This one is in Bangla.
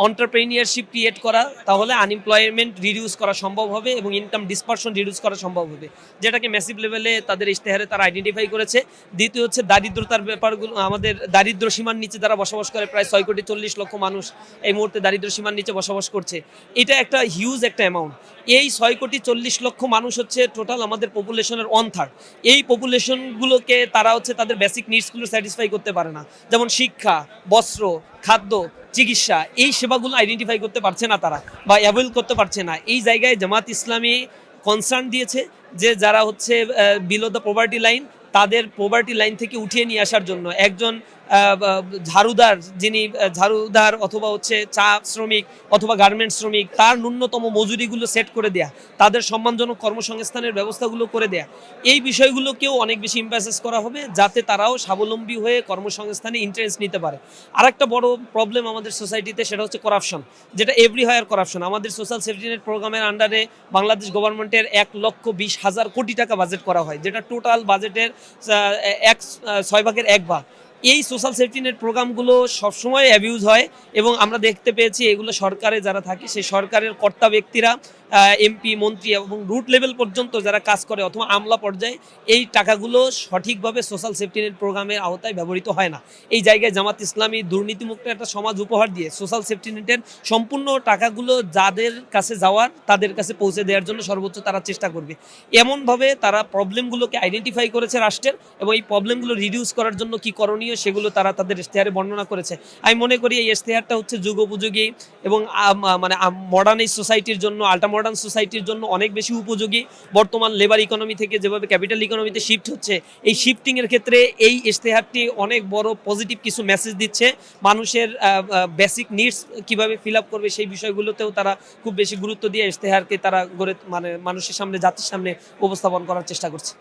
এন্টারপ্রেনিয়ারশিপ ক্রিয়েট করা, তাহলে আনএমপ্লয়মেন্ট রিডিউস করা সম্ভব হবে এবং ইনকাম ডিসপারশন রিডিউস করা সম্ভব হবে, যেটাকে ম্যাসিভ লেভেলে তাদের ইশতেহারে তারা আইডেন্টিফাই করেছে। দ্বিতীয় হচ্ছে দারিদ্রতার ব্যাপারগুলো, আমাদের দারিদ্র সীমার নিচে যারা বসবাস করে প্রায় 6,40,00,000 মানুষ এই মুহূর্তে দারিদ্র সীমার নিচে বসবাস করছে। এটা একটা হিউজ একটা অ্যামাউন্ট। এই 6,40,00,000 মানুষ হচ্ছে টোটাল আমাদের পপুলেশনের 1/3। এই পপুলেশনগুলোকে তারা হচ্ছে তাদের বেসিক নিডসগুলো স্যাটিসফাই করতে পারে না, যেমন শিক্ষা, বস্ত্র, খাদ্য, চিকিৎসা, এই সেবাগুলো আইডেন্টিফাই করতে পারছে না তারা, বা অ্যাভেল করতে পারছে না। এই জায়গায় জামাত ইসলামী কনসার্ন দিয়েছে যে যারা হচ্ছে বিলো দ্য পভার্টি লাইন, তাদের পভার্টি লাইন থেকে উঠিয়ে নিয়ে আসার জন্য একজন ঝাড়ুদার, যিনি ঝাড়ুদার অথবা হচ্ছে চা শ্রমিক অথবা গার্মেন্টস শ্রমিক, তার ন্যূনতম মজুরিগুলো সেট করে দেয়া, তাদের সম্মানজনক কর্মসংস্থানের ব্যবস্থাগুলো করে দেয়া, এই বিষয়গুলোকেও অনেক বেশি ইমফাসিস করা হবে, যাতে তারাও স্বাবলম্বী হয়ে কর্মসংস্থানে ইন্টারেস্ট নিতে পারে। আরেকটা বড় প্রবলেম আমাদের সোসাইটিতে, সেটা হচ্ছে করাপশন, যেটা এভরিহায়ার করাপশন। আমাদের সোশ্যাল সেফটি নেট প্রোগ্রামের আন্ডারে বাংলাদেশ গভর্নমেন্টের 1,20,000 কোটি টাকা বাজেট করা হয়, যেটা টোটাল বাজেটের 6/1 এই সোশ্যাল সেফটি নেট প্রোগ্রামগুলো সবসময় অ্যাবিউজ হয় এবং আমরা দেখতে পেয়েছি এগুলো সরকারে যারা থাকে সেই সরকারের কর্তা ব্যক্তিরা, এমপি, মন্ত্রী এবং রুট লেভেল পর্যন্ত যারা কাজ করে অথবা আমলা পর্যায়ে, এই টাকাগুলো সঠিকভাবে সোশ্যাল সেফটি নেট প্রোগ্রামের আওতায় ব্যবহৃত হয় না। এই জায়গায় জামাত ইসলামী দুর্নীতিমুক্ত একটা সমাজ উপহার দিয়ে সোশ্যাল সেফটি নেটের সম্পূর্ণ টাকাগুলো যাদের কাছে যাওয়ার তাদের কাছে পৌঁছে দেওয়ার জন্য সর্বোচ্চ তারা চেষ্টা করবে। এমনভাবে তারা প্রবলেমগুলোকে আইডেন্টিফাই করেছে রাষ্ট্রের, এবং এই প্রবলেমগুলো রিডিউস করার জন্য কি করণীয় সেগুলো তারা তাদের ইশতেহারে বর্ণনা করেছে। আমি মনে করি এই ইশতেহারটা হচ্ছে যুগোপযোগী এবং মানে মডার্ন এই সোসাইটির জন্য, আল্ট্রা মডার্ন সোসাইটির জন্য অনেক বেশি উপযোগী। বর্তমান লেবার ইকোনমি থেকে যেভাবে ক্যাপিটাল ইকোনমিতে শিফট হচ্ছে, এই শিফটিংয়ের ক্ষেত্রে এই ইশতেহারটি অনেক বড় পজিটিভ কিছু মেসেজ দিচ্ছে। মানুষের বেসিক নিডস কিভাবে ফিল আপ করবে সেই বিষয়গুলোতেও তারা খুব বেশি গুরুত্ব দিয়ে ইশতেহারকে তারা গড়ে মানে মানুষের সামনে, জাতির সামনে উপস্থাপন করার চেষ্টা করছে।